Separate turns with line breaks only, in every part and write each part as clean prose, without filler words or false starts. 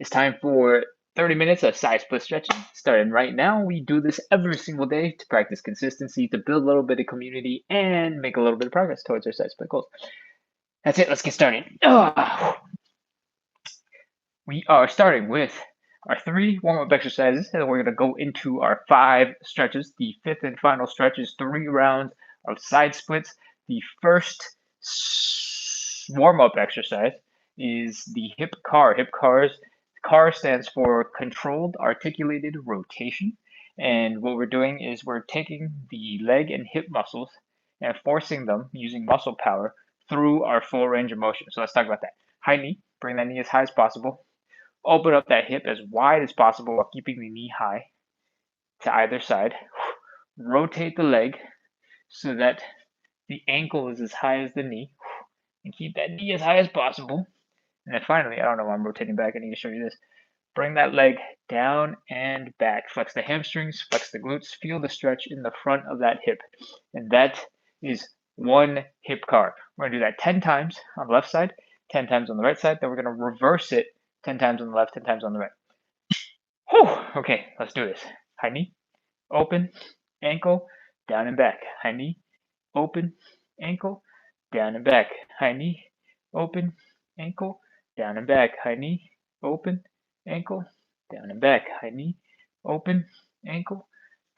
It's time for 30 minutes of side split stretching. Starting right now, we do this every single day to practice consistency, to build a little bit of community, and make a little bit of progress towards our side split goals. That's it. Let's get started. We are starting with our 3 warm-up exercises, and then we're going to go into our 5 stretches. The 5th and final stretch is 3 rounds of side splits. The first warm-up exercise is the hip car. CAR stands for controlled articulated rotation. And what we're doing is we're taking the leg and hip muscles and forcing them using muscle power through our full range of motion. So let's talk about that. High knee, bring that knee as high as possible. Open up that hip as wide as possible while keeping the knee high to either side. Rotate the leg so that the ankle is as high as the knee. And keep that knee as high as possible. And then finally, I don't know why I'm rotating back. I need to show you this. Bring that leg down and back. Flex the hamstrings, flex the glutes. Feel the stretch in the front of that hip. And that is 1 hip car. We're going to do that 10 times on the left side, 10 times on the right side. Then we're going to reverse it 10 times on the left, 10 times on the right. Whew. Okay, let's do this. High knee, open, ankle, down and back. High knee, open, ankle, down and back. High knee, open, ankle, down and back. High knee, open, ankle, down and back. High knee, open, ankle,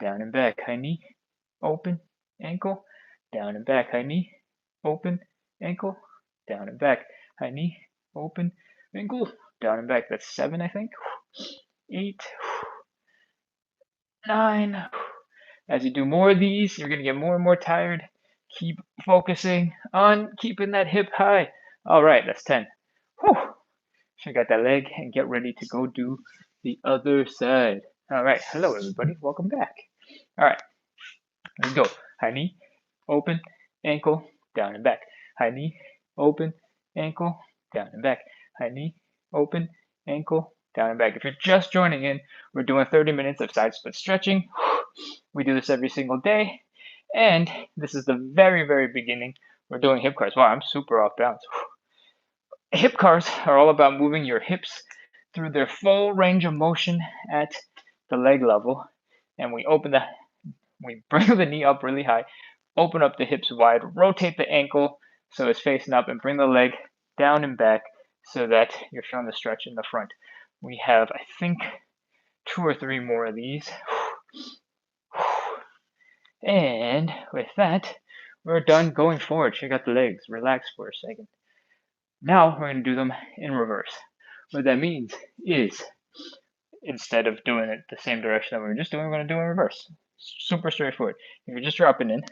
down and back. High knee, open, ankle, down and back. High knee, open, ankle, down and back. High knee, open, ankle, down and back. That's 7, I think. 8, 9. As you do more of these, you're going to get more and more tired. Keep focusing on keeping that hip high. All right, that's 10. Whew. Check out that leg and get ready to go do the other side. All right, hello everybody, welcome back. All right, let's go. High knee, open, ankle, down and back. High knee, open, ankle, down and back. High knee, open, ankle, down and back. If you're just joining in, we're doing 30 minutes of side split stretching. We do this every single day, and this is the very, very beginning. We're doing hip cars. Wow, I'm super off balance. Hip cars are all about moving your hips through their full range of motion at the leg level, and we bring the knee up really high, open up the hips wide, rotate the ankle so it's facing up, and bring the leg down and back so that you're feeling the stretch in the front. We have, I think, 2 or 3 more of these. And with that, we're done going forward. Check out the legs. Relax for a second. Now we're going to do them in reverse. What that means is, instead of doing it the same direction that we were just doing, we're going to do it in reverse. Super straightforward. If you're just dropping in,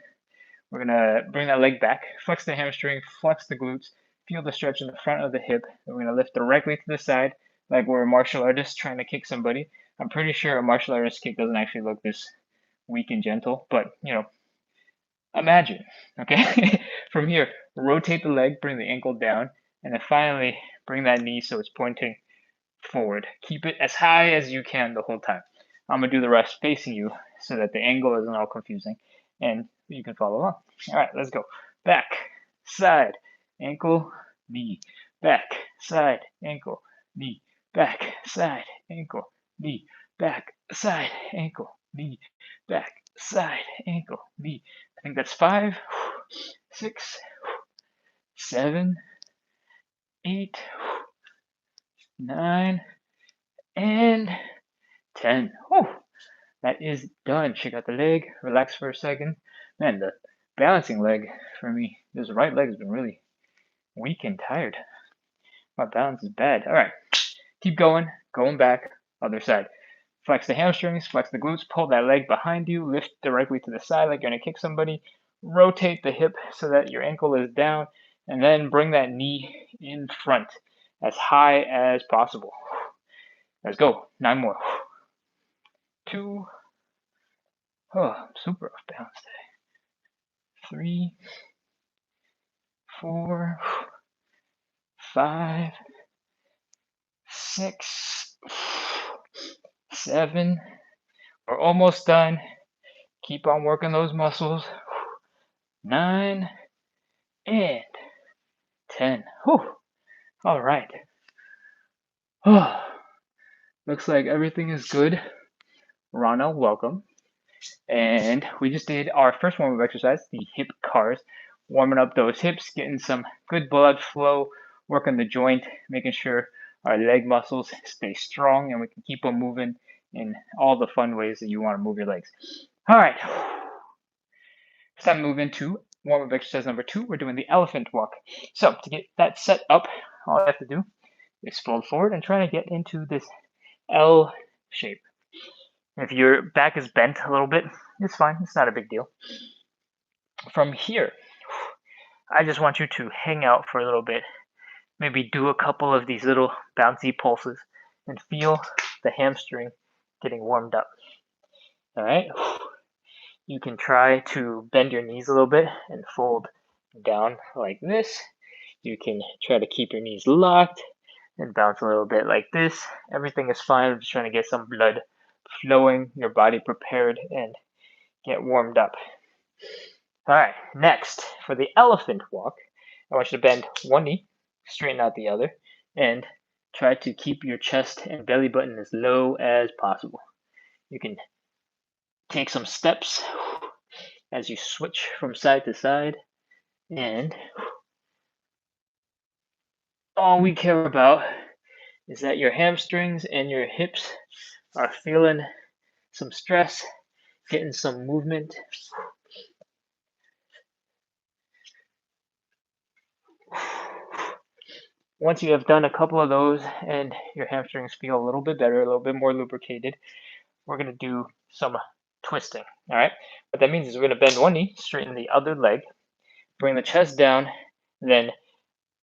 we're going to bring that leg back, flex the hamstring, flex the glutes, feel the stretch in the front of the hip. We're going to lift directly to the side like we're a martial artist trying to kick somebody. I'm pretty sure a martial artist kick doesn't actually look this weak and gentle, but imagine, okay? From here, rotate the leg, bring the ankle down, and then finally bring that knee so it's pointing forward. Keep it as high as you can the whole time. I'm gonna do the rest facing you so that the angle isn't all confusing and you can follow along. All right, let's go. Back, side, ankle, knee, back, side, ankle, knee, back, side, ankle, knee, back, side, ankle, knee, back, side, ankle, knee. I think that's 5, 6, 7, 8, 9, and 10. Whew. That is done. Check out the leg. Relax for a second. Man, the balancing leg for me, this right leg has been really weak and tired. My balance is bad. All right. Keep going. Going back. Other side. Flex the hamstrings. Flex the glutes. Pull that leg behind you. Lift directly to the side like you're going to kick somebody. Rotate the hip so that your ankle is down. And then bring that knee in front as high as possible. Let's go. 9 more. 2. Oh, I'm super off balance today. 3, 4, 5, 6, 7. We're almost done. Keep on working those muscles. 9 and 10. Whew. All right. Oh, Looks like everything is good. Rana, welcome. And we just did our first warm-up exercise, the hip cars, warming up those hips, getting some good blood flow, working the joint, making sure our leg muscles stay strong and we can keep them moving in all the fun ways that you want to move your legs. All right, it's time to move into warm-up exercise number 2. We're doing the elephant walk. So to get that set up, all I have to do is fold forward and try to get into this L shape. If your back is bent a little bit, it's fine. It's not a big deal. From here, I just want you to hang out for a little bit. Maybe do a couple of these little bouncy pulses and feel the hamstring getting warmed up. All right. You can try to bend your knees a little bit and fold down like this. You can try to keep your knees locked and bounce a little bit like this. Everything is fine. I'm just trying to get some blood flowing, your body prepared, and get warmed up. All right, next, for the elephant walk, I want you to bend one knee, straighten out the other, and try to keep your chest and belly button as low as possible. You can take some steps as you switch from side to side, and all we care about is that your hamstrings and your hips are feeling some stress, getting some movement. Once you have done a couple of those and your hamstrings feel a little bit better, a little bit more lubricated, we're going to do some twisting. All right. What that means is we're going to bend one knee, straighten the other leg, bring the chest down. Then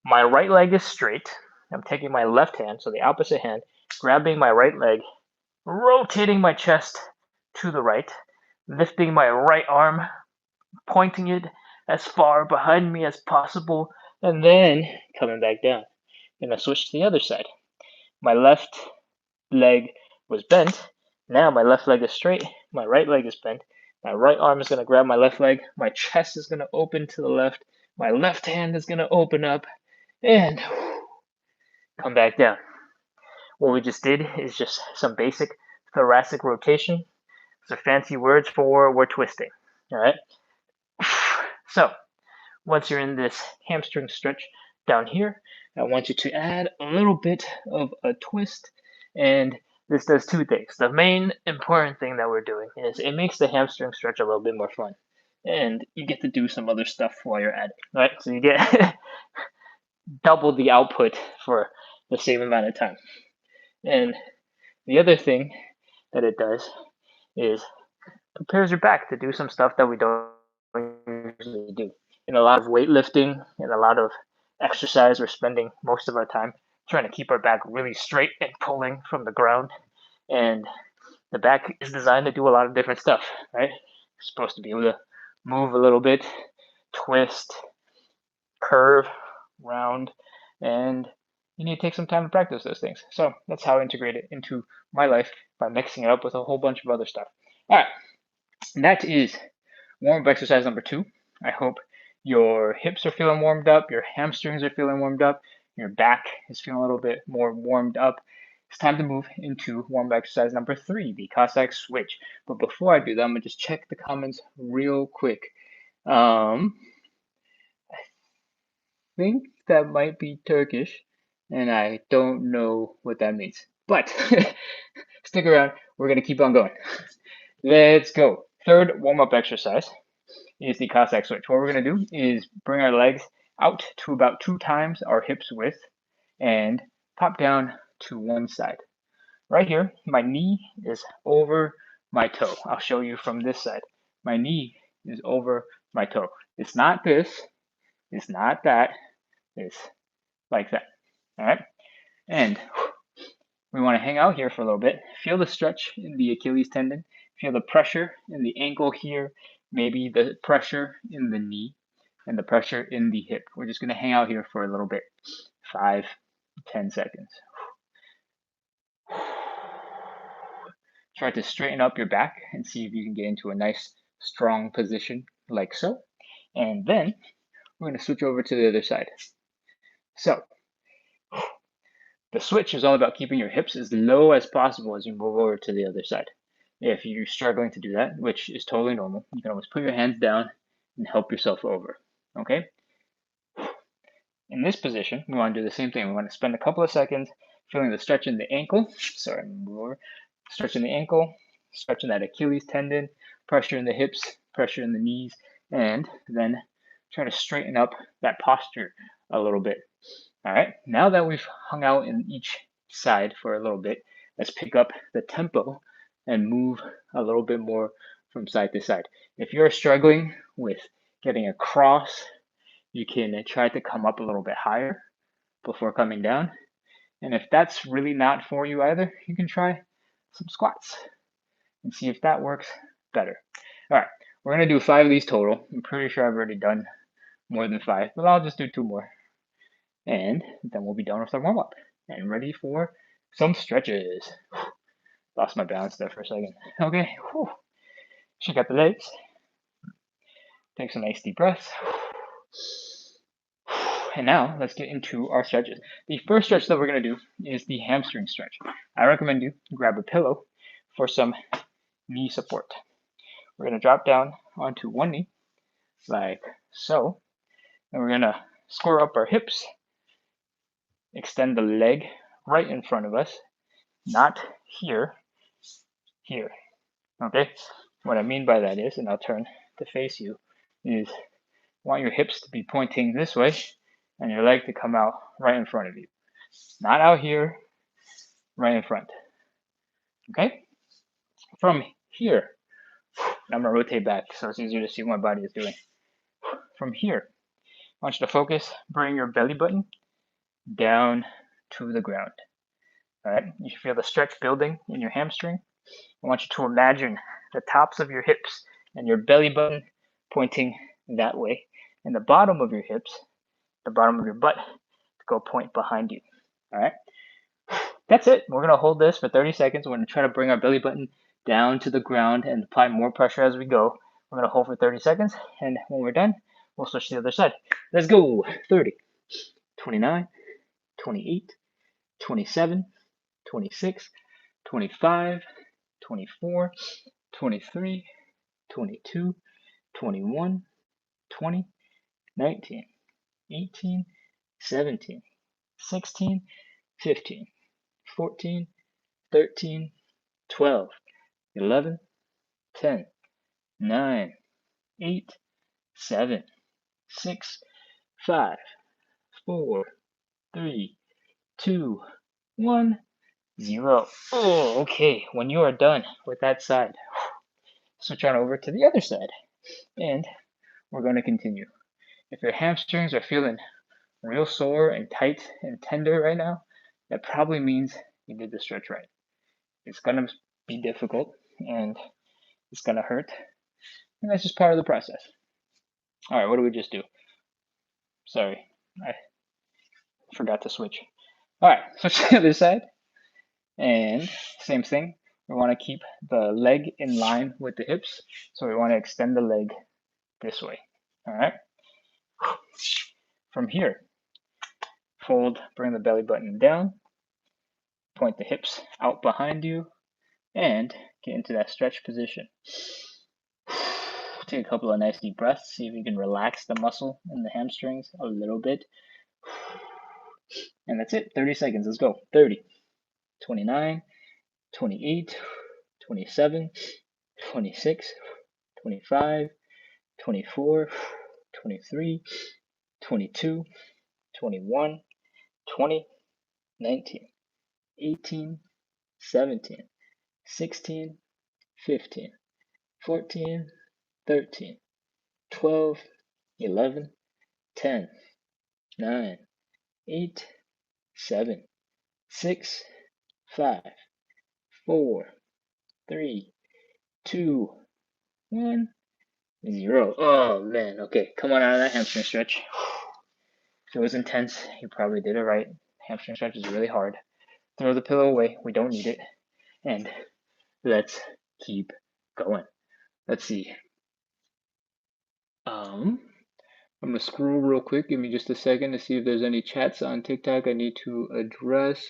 my right leg is straight. I'm taking my left hand, so the opposite hand, grabbing my right leg, rotating my chest to the right, lifting my right arm, pointing it as far behind me as possible, and then coming back down. And I switch to the other side. My left leg was bent. Now my left leg is straight. My right leg is bent. My right arm is going to grab my left leg. My chest is going to open to the left. My left hand is going to open up and come back down. What we just did is just some basic thoracic rotation. Those are fancy words for we're twisting. All right. So once you're in this hamstring stretch down here, I want you to add a little bit of a twist, and this does two things. The main important thing that we're doing is it makes the hamstring stretch a little bit more fun, and you get to do some other stuff while you're at it, right? So you get double the output for the same amount of time. And the other thing that it does is prepares your back to do some stuff that we don't usually do. In a lot of weightlifting and a lot of exercise, we're spending most of our time trying to keep our back really straight and pulling from the ground. And the back is designed to do a lot of different stuff, right? You're supposed to be able to move a little bit, twist, curve, round, and you need to take some time to practice those things. So that's how I integrate it into my life by mixing it up with a whole bunch of other stuff. All right, that is warm-up exercise number 2. I hope your hips are feeling warmed up, your hamstrings are feeling warmed up, your back is feeling a little bit more warmed up. It's time to move into warm-up exercise number 3, the Cossack Switch. But before I do that, I'm going to just check the comments real quick. I think that might be Turkish, and I don't know what that means. But stick around, we're going to keep on going. Let's go. Third warm-up exercise is the Cossack Switch. What we're going to do is bring our legs out to about 2 times our hips width and pop down to one side. Right here, my knee is over my toe. I'll show you from this side. My knee is over my toe. It's not this, it's not that, it's like that. All right? And we want to hang out here for a little bit. Feel the stretch in the Achilles tendon. Feel the pressure in the ankle here. Maybe the pressure in the knee and the pressure in the hip. We're just going to hang out here for a little bit. 5, 10 seconds. Try to straighten up your back and see if you can get into a nice strong position like so. And then we're going to switch over to the other side. So The switch is all about keeping your hips as low as possible as you move over to the other side. If you're struggling to do that, which is totally normal, you can always put your hands down and help yourself over, okay? In this position, we want to do the same thing. We want to spend a couple of seconds feeling the stretch in the ankle. Sorry, move over. Stretching the ankle, stretching that Achilles tendon, pressure in the hips, pressure in the knees, and then try to straighten up that posture a little bit. All right, now that we've hung out in each side for a little bit, let's pick up the tempo and move a little bit more from side to side. If you're struggling with getting across, you can try to come up a little bit higher before coming down. And if that's really not for you either, you can try some squats and see if that works better. All right, we're gonna do 5 of these total. I'm pretty sure I've already done more than 5, but I'll just do 2 more. And then we'll be done with our warm up and ready for some stretches. Lost my balance there for a second. Okay, shake out the legs. Take some nice deep breaths. And now let's get into our stretches. The first stretch that we're going to do is the hamstring stretch. I recommend you grab a pillow for some knee support. We're going to drop down onto one knee, like so. And we're going to square up our hips, extend the leg right in front of us, not here, here. Okay? What I mean by that is, and I'll turn to face you, is want your hips to be pointing this way and your leg to come out right in front of you. Not out here, right in front. Okay? From here, I'm gonna rotate back so it's easier to see what my body is doing. From here, I want you to focus, bring your belly button down to the ground. All right? You should feel the stretch building in your hamstring. I want you to imagine the tops of your hips and your belly button pointing that way, and the bottom of your hips, the bottom of your butt, to go point behind you. All right? That's it. We're going to hold this for 30 seconds. We're going to try to bring our belly button down to the ground and apply more pressure as we go. We're going to hold for 30 seconds, and when we're done, we'll switch to the other side. Let's go. 30, 29, 28, 27, 26, 25, 24, 23, 22, 21, 20, 19, 18, 17, 16, 15, 14, 13, 12, 11, 10, 9, 8, 7, 6, 5, 4, 3, 2, 1, 0. Oh, okay. When you are done with that side, switch on over to the other side, and we're going to continue. If your hamstrings are feeling real sore and tight and tender right now, that probably means you did the stretch right. It's going to be difficult and it's going to hurt, and that's just part of the process. All right, what do we just do? Sorry, I forgot to switch. All right, switch to the other side, and same thing. We want to keep the leg in line with the hips, so we want to extend the leg this way. All right. From here, fold, bring the belly button down, point the hips out behind you, and get into that stretch position. Take a couple of nice deep breaths, see if you can relax the muscle in the hamstrings a little bit. And that's it, 30 seconds, let's go. 30, 29, 28, 27, 26, 25, 24, 23, 22, 21, 20, 19, 18, 17, 16, 15, 14, 13, 12, 11, 10, 9, 8, 7, 6, 5, 4, 3, 2, 1, 0. Oh man, okay, come on out of that hamstring stretch. If it was intense, you probably did it right. Hamstring stretch is really hard. Throw the pillow away, we don't need it. And let's keep going. Let's see. I'm gonna scroll real quick. Give me just a second to see if there's any chats on TikTok I need to address.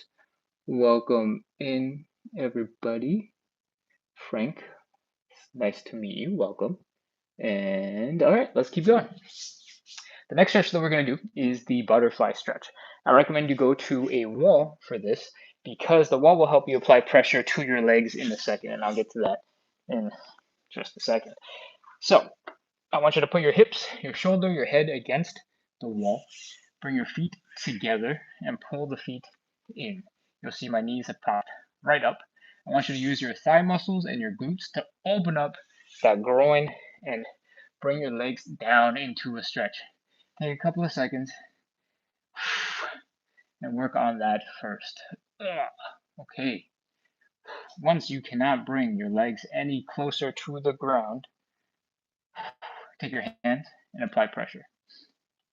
Welcome in, everybody. Frank, nice to meet you. Welcome. And all right, let's keep going. The next stretch that we're going to do is the butterfly stretch. I recommend you go to a wall for this because the wall will help you apply pressure to your legs in a second, and I'll get to that in just a second. So I want you to put your hips, your shoulder, your head against the wall. Bring your feet together and pull the feet in. You'll see my knees have popped right up. I want you to use your thigh muscles and your glutes to open up that groin and bring your legs down into a stretch. Take a couple of seconds and work on that first. Okay. Once you cannot bring your legs any closer to the ground, take your hands and apply pressure.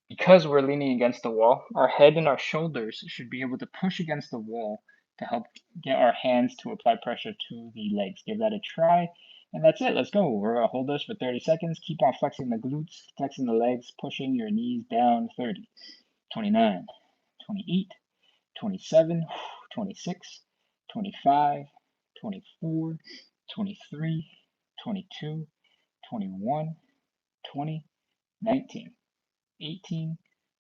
Because we're leaning against the wall, our head and our shoulders should be able to push against the wall to help get our hands to apply pressure to the legs. Give that a try. And that's it. Let's go. We're going to hold this for 30 seconds. Keep on flexing the glutes, flexing the legs, pushing your knees down. 30, 29, 28, 27, 26, 25, 24, 23, 22, 21, 20, 19, 18,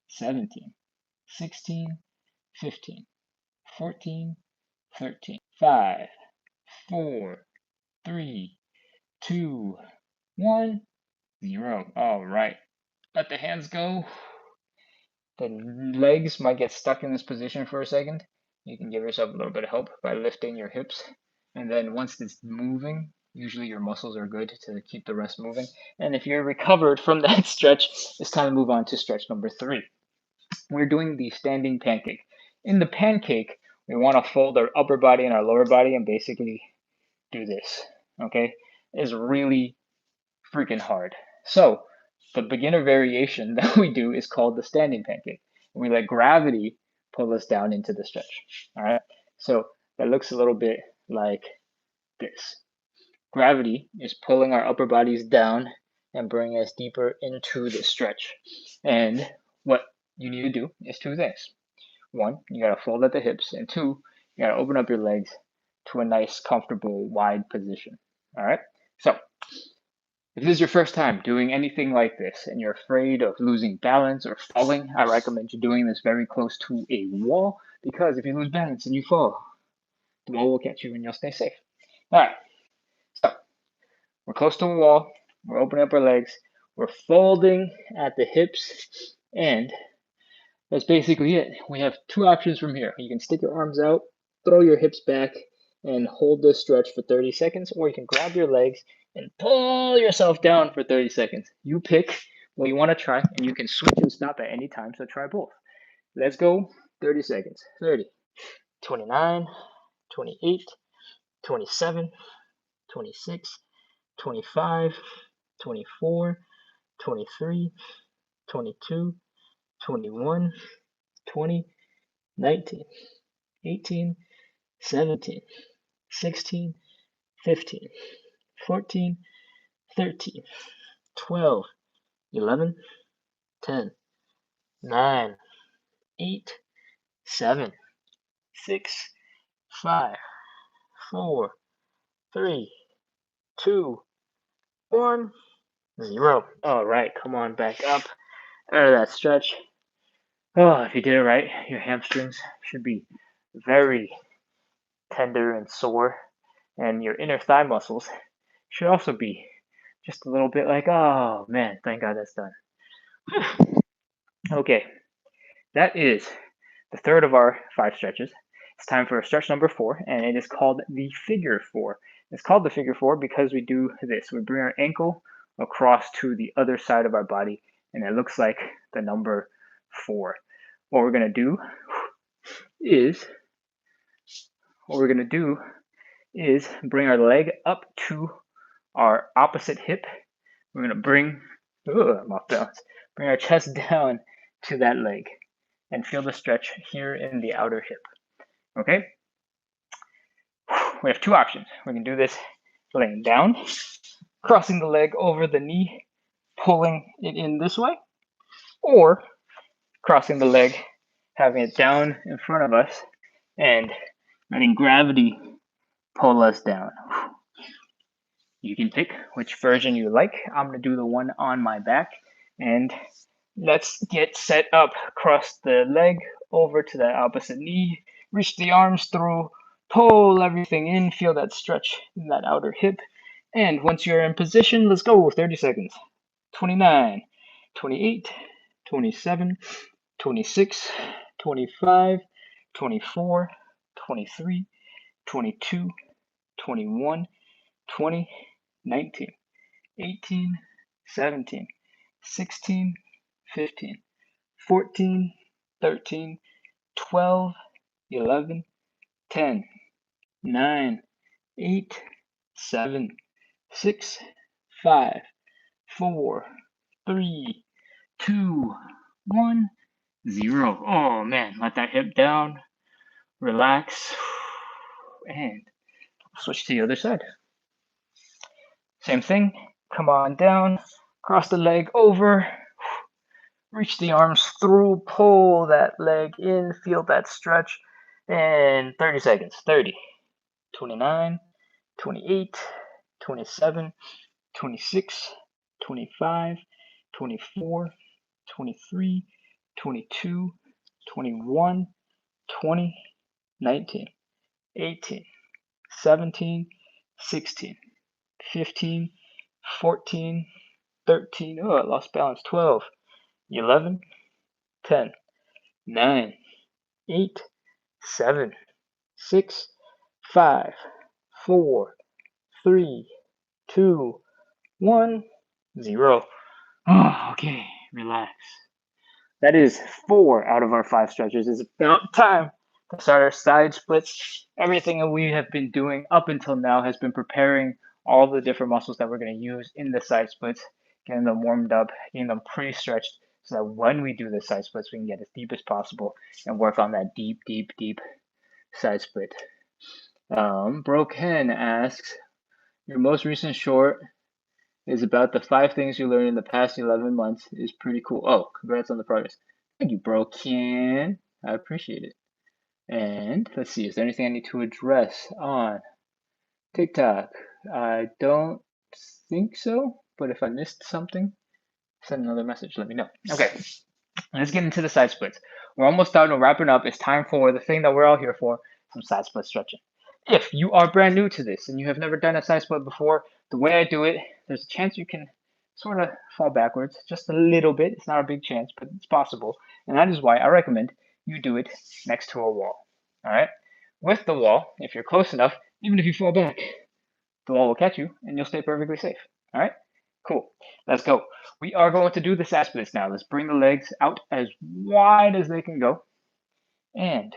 17, 16, 15, 14, 13, 5, 4, 3, 2, 1, 0. All right. Let the hands go. The legs might get stuck in this position for a second. You can give yourself a little bit of help by lifting your hips. And then once it's moving, usually your muscles are good to keep the rest moving. And if you're recovered from that stretch, it's time to move on to stretch number 3. We're doing the standing pancake. In the pancake, we want to fold our upper body and our lower body and basically do this. Okay? It's really freaking hard. So the beginner variation that we do is called the standing pancake. And we let gravity pull us down into the stretch. All right. So that looks a little bit like this. Gravity is pulling our upper bodies down and bringing us deeper into the stretch. And what you need to do is 2 things. 1, you got to fold at the hips. And 2, you got to open up your legs to a nice, comfortable, wide position. All right. So if this is your first time doing anything like this and you're afraid of losing balance or falling, I recommend you doing this very close to a wall because if you lose balance and you fall, the wall will catch you and you'll stay safe. All right, so we're close to a wall, we're opening up our legs, we're folding at the hips, and that's basically it. We have 2 options from here. You can stick your arms out, throw your hips back, and hold this stretch for 30 seconds, or you can grab your legs and pull yourself down for 30 seconds. You pick what you want to try, and you can switch and stop at any time, so try both. Let's go. 30 seconds. 30, 29, 28, 27, 26, 25, 24, 23, 22, 21, 20, 19, 18, 17, 16, 15, 14, 13, 12, 11, 10, 9, 8, 7, 6, 5, 4, 3, 2, 1, 0. All right, come on back up out of that stretch. Oh, if you did it right, your hamstrings should be very tender and sore, and your inner thigh muscles should also be just a little bit like, oh man, thank God that's done. Okay, that is the third of our 5 stretches. It's time for stretch number 4, and it is called the figure 4. It's called the figure 4 because we do this. We bring our ankle across to the other side of our body, and it looks like the number 4. What we're going to do is bring our leg up to our opposite hip. We're going to bring our chest down to that leg and feel the stretch here in the outer hip. Okay? We have 2 options. We can do this laying down, crossing the leg over the knee, pulling it in this way, or crossing the leg, having it down in front of us, and letting gravity pull us down. You can pick which version you like. I'm going to do the one on my back, and let's get set up. Cross the leg over to the opposite knee, reach the arms through, pull everything in, feel that stretch in that outer hip. And once you're in position, let's go. 30 seconds. 29, 28, 27, 26, 25, 24, 23, 22, 21, 20, 19, 18, 17, 16, 15, 14, 13, 12, 11, 10, 9, 8, 7, 6, 5, 4, 3, 2, 1, 0. Oh man, let that hip down, relax, and switch to the other side. Same thing, come on down, cross the leg over, reach the arms through, pull that leg in, feel that stretch, and 30 seconds. 30, 29, 28, 27, 26, 25, 24, 23, 22, 21, 20, 19, 18, 17, 16, 15, 14, 13, oh, I lost balance, 12, 11, 10, 9, 8, 7, 6, 5, 4, 3, 2, 1, 0. Oh, okay, relax. That is 4 out of our 5 stretches. It's about time to start our side splits. Everything that we have been doing up until now has been preparing all the different muscles that we're going to use in the side splits, getting them warmed up, getting them pre-stretched, so that when we do the side splits, we can get as deep as possible and work on that deep, deep, deep side split. Bro Ken asks, your most recent short is about the 5 things you learned in the past 11 months. Is pretty cool. Oh, congrats on the progress. Thank you, Bro Ken. I appreciate it. And let's see, is there anything I need to address on TikTok? I don't think so, but if I missed something, send another message, let me know. Okay, let's get into the side splits. We're almost done, we're wrapping up. It's time for the thing that we're all here for, some side split stretching. If you are brand new to this and you have never done a side split before, the way I do it, there's a chance you can sort of fall backwards, just a little bit. It's not a big chance, but it's possible. And that is why I recommend you do it next to a wall. All right? With the wall, if you're close enough, even if you fall back, the wall will catch you and you'll stay perfectly safe. All right? Cool. Let's go. We are going to do the side splits now. Let's bring the legs out as wide as they can go. And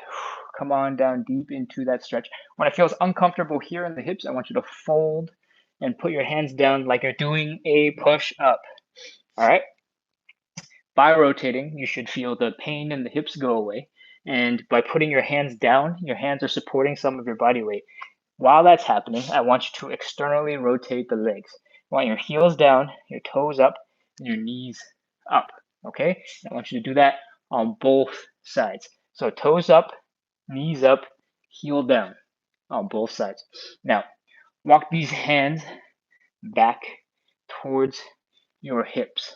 come on down deep into that stretch. When it feels uncomfortable here in the hips, I want you to fold and put your hands down like you're doing a push-up. All right? By rotating, you should feel the pain in the hips go away. And by putting your hands down, your hands are supporting some of your body weight. While that's happening, I want you to externally rotate the legs. I want your heels down, your toes up, and your knees up. Okay? I want you to do that on both sides. So toes up, knees up, heel down on both sides. Now, walk these hands back towards your hips.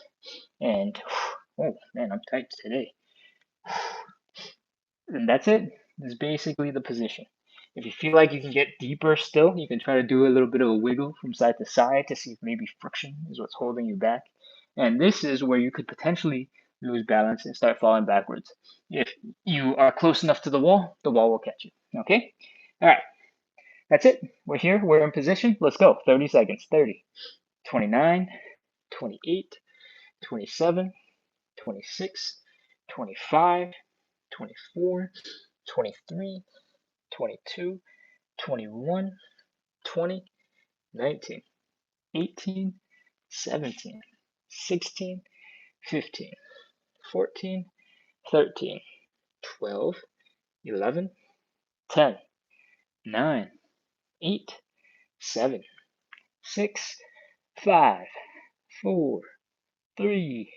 And, oh man, I'm tight today. And that's it. That's basically the position. If you feel like you can get deeper still, you can try to do a little bit of a wiggle from side to side to see if maybe friction is what's holding you back. And this is where you could potentially lose balance and start falling backwards. If you are close enough to the wall will catch you. Okay? All right. That's it. We're here. We're in position. Let's go. 30 seconds. 30, 29, 28, 27, 26, 25, 24, 23, 22, 21, 20, 19, 18, 17, 16, 15, 14, 13, 12, 11, 10, 9, 8, 7, 6, 5, 4, 3,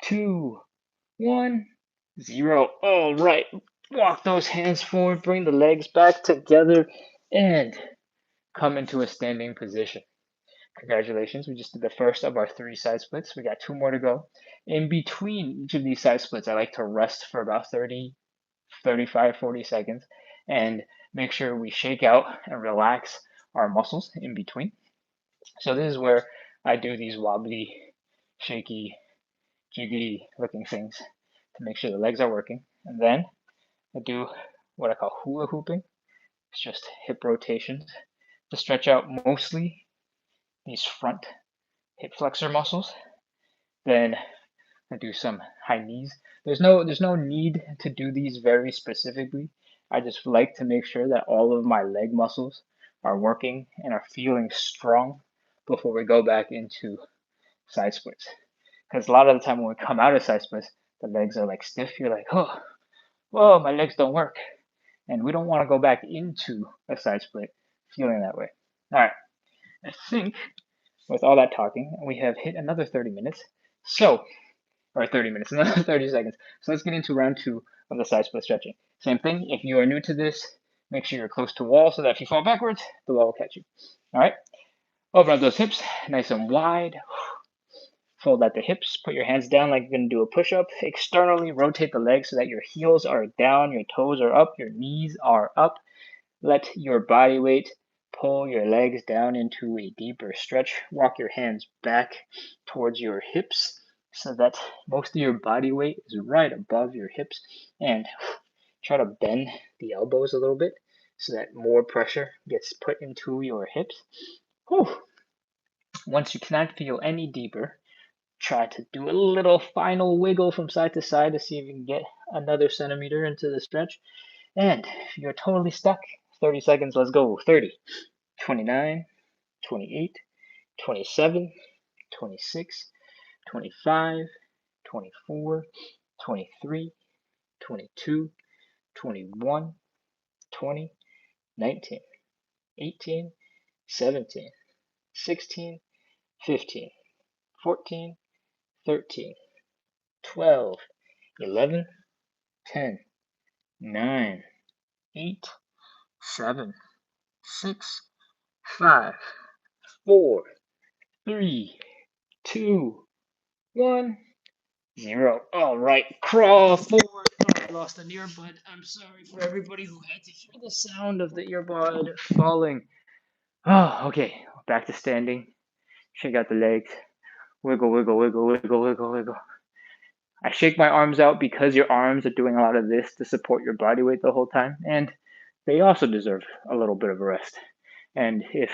2, 1, 0. All right. Walk those hands forward, bring the legs back together, and come into a standing position. Congratulations, we just did the first of our 3 side splits. We got 2 more to go. In between each of these side splits, I like to rest for about 30, 35, 40 seconds and make sure we shake out and relax our muscles in between. So this is where I do these wobbly, shaky, jiggly looking things to make sure the legs are working. And then I do what I call hula hooping. It's just hip rotations to stretch out mostly these front hip flexor muscles. Then I do some high knees. There's no need to do these very specifically. I just like to make sure that all of my leg muscles are working and are feeling strong before we go back into side splits. Because a lot of the time when we come out of side splits, the legs are like stiff. You're like, oh, whoa, my legs don't work. And we don't want to go back into a side split feeling that way. All right, I think with all that talking, we have hit another 30 minutes. So, or 30 minutes, another 30 seconds. So let's get into round 2 of the side split stretching. Same thing, if you are new to this, make sure you're close to the wall so that if you fall backwards, the wall will catch you. All right, open up those hips, nice and wide. Fold at the hips, put your hands down like you're going to do a push-up. Externally rotate the legs so that your heels are down, your toes are up, your knees are up. Let your body weight pull your legs down into a deeper stretch. Walk your hands back towards your hips so that most of your body weight is right above your hips. And try to bend the elbows a little bit so that more pressure gets put into your hips. Whew. Once you cannot feel any deeper, try to do a little final wiggle from side to side to see if you can get another centimeter into the stretch. And if you're totally stuck, 30 seconds, let's go. 30, 29, 28, 27, 26, 25, 24, 23, 22, 21, 20, 19, 18, 17, 16, 15, 14, 13, 12, 11, 10, 9, 8, 7, 6, 5, 4, 3, 2, 1, 0. All right, crawl forward. Oh, I lost an earbud. I'm sorry for everybody who had to hear the sound of the earbud falling. Oh, okay. Back to standing. Shake out the legs. Wiggle, wiggle, wiggle, wiggle, wiggle, wiggle. I shake my arms out because your arms are doing a lot of this to support your body weight the whole time, and they also deserve a little bit of a rest. And if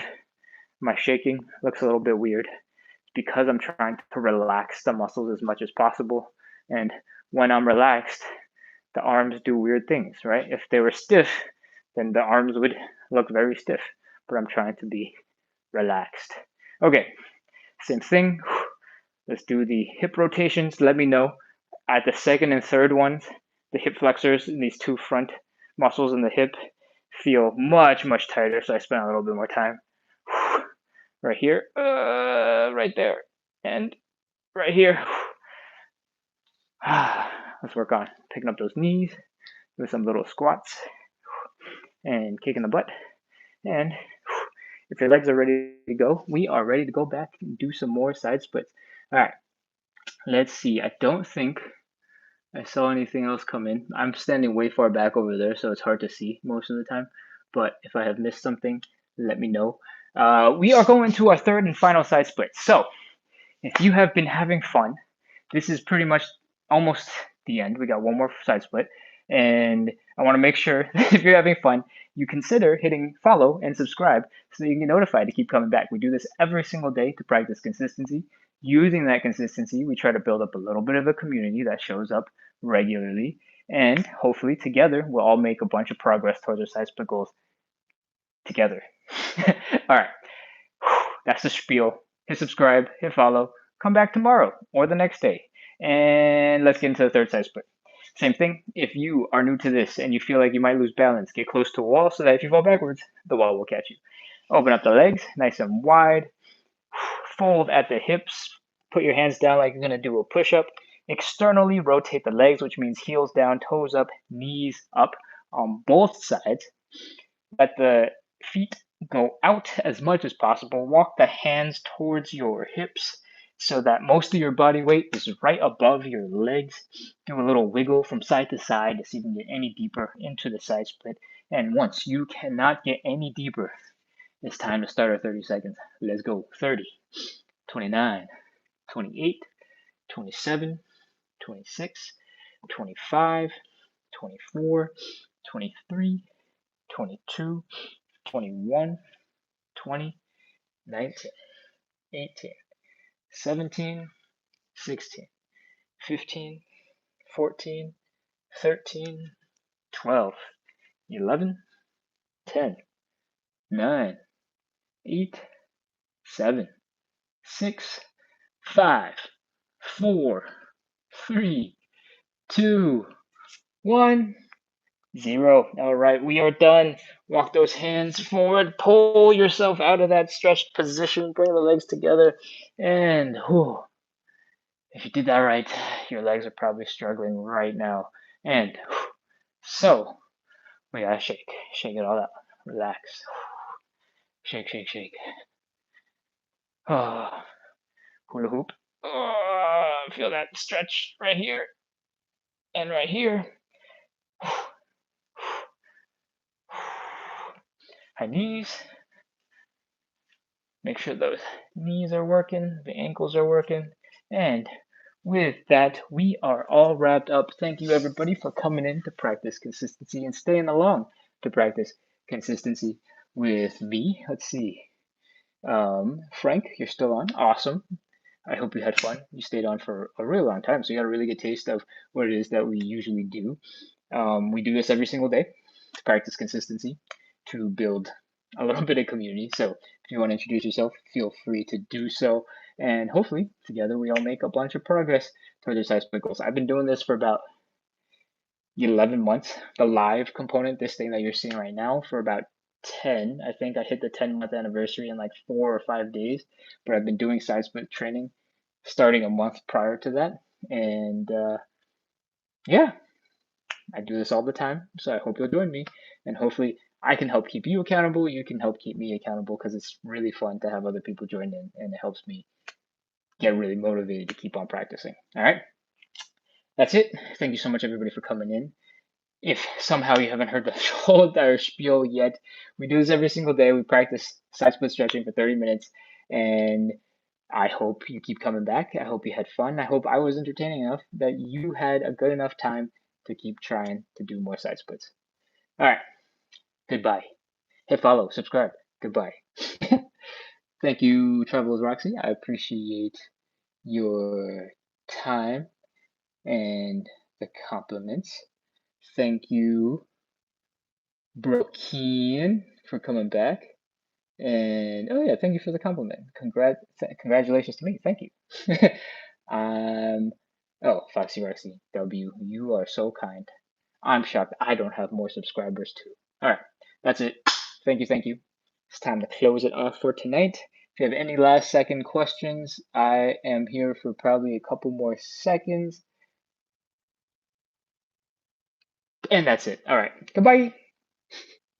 my shaking looks a little bit weird, it's because I'm trying to relax the muscles as much as possible. And when I'm relaxed, the arms do weird things, right? If they were stiff, then the arms would look very stiff, but I'm trying to be relaxed. Okay, same thing. Let's do the hip rotations. Let me know at the second and third ones, the hip flexors and these 2 front muscles in the hip feel much, much tighter. So I spent a little bit more time right here, right there, and right here. Let's work on picking up those knees, do some little squats, and kicking the butt. And if your legs are ready to go, we are ready to go back and do some more side splits. All right, let's see. I don't think I saw anything else come in. I'm standing way far back over there, so it's hard to see most of the time. But if I have missed something, let me know. We are going to our third and final side split. So if you have been having fun, this is pretty much almost the end. We got one more side split. And I want to make sure that if you're having fun, you consider hitting follow and subscribe so that you can get notified to keep coming back. We do this every single day to practice consistency. Using that consistency, we try to build up a little bit of a community that shows up regularly. And hopefully together, we'll all make a bunch of progress towards our side split goals together. All right, that's the spiel. Hit subscribe, hit follow, come back tomorrow or the next day. And let's get into the third side split. Same thing, if you are new to this and you feel like you might lose balance, get close to a wall so that if you fall backwards, the wall will catch you. Open up the legs, nice and wide. Fold at the hips. Put your hands down like you're going to do a push-up. externally rotate the legs, which means heels down, toes up, knees up on both sides. Let the feet go out as much as possible. Walk the hands towards your hips so that most of your body weight is right above your legs. Do a little wiggle from side to side to see if you can get any deeper into the side split. And once you cannot get any deeper, it's time to start our 30 seconds. Let's go. 30, 29, 28, 27, 26, 25, 24, 23, 22, 21, 20, 19, 18, 17, 16, 15, 14, 13, 12, 11, 10, 9, 8, 7, 6, 5, 4, 3, 2, 1, 0. All right, we are done. Walk those hands forward. Pull yourself out of that stretched position. Bring the legs together. And whew, if you did that right, your legs are probably struggling right now. And whew, so we gotta shake. Shake it all out. Relax. Shake, shake, shake. Oh, hula hoop. Oh, feel that stretch right here and right here. High knees. Make sure those knees are working, the ankles are working. And with that, we are all wrapped up. Thank you, everybody, for coming in to practice consistency and staying along to practice consistency with me. Let's see. Frank, you're still on. Awesome. I hope you had fun. You stayed on for a really long time, so you got a really good taste of what it is that we usually do. We do this every single day to practice consistency, to build a little bit of community. So if you want to introduce yourself, feel free to do so. And hopefully together we all make a bunch of progress towards our size split goals. I've been doing this for about 11 months. The live component, this thing that you're seeing right now, for about 10. I think I hit the 10-month anniversary in like 4 or 5 days. But I've been doing size split training starting a month prior to that. And yeah, I do this all the time, so I hope you'll join me, and hopefully I can help keep you accountable. You can help keep me accountable because it's really fun to have other people join in, and it helps me get really motivated to keep on practicing. All right, that's it. Thank you so much, everybody, for coming in. If somehow you haven't heard the whole entire spiel yet, we do this every single day. We practice side split stretching for 30 minutes, and I hope you keep coming back. I hope you had fun. I hope I was entertaining enough that you had a good enough time to keep trying to do more side splits. All right. Goodbye. Hit follow, subscribe. Goodbye. Thank you, Travelers Roxy. I appreciate your time and the compliments. Thank you, Brokeen, for coming back. And oh yeah, thank you for the compliment. Congratulations to me. Thank you. Oh, Foxy Roxy W, you are so kind. I'm shocked I don't have more subscribers too. All right, that's it. Thank you, thank you. It's time to close it off for tonight. If you have any last second questions, I am here for probably a couple more seconds. And that's it. All right, goodbye.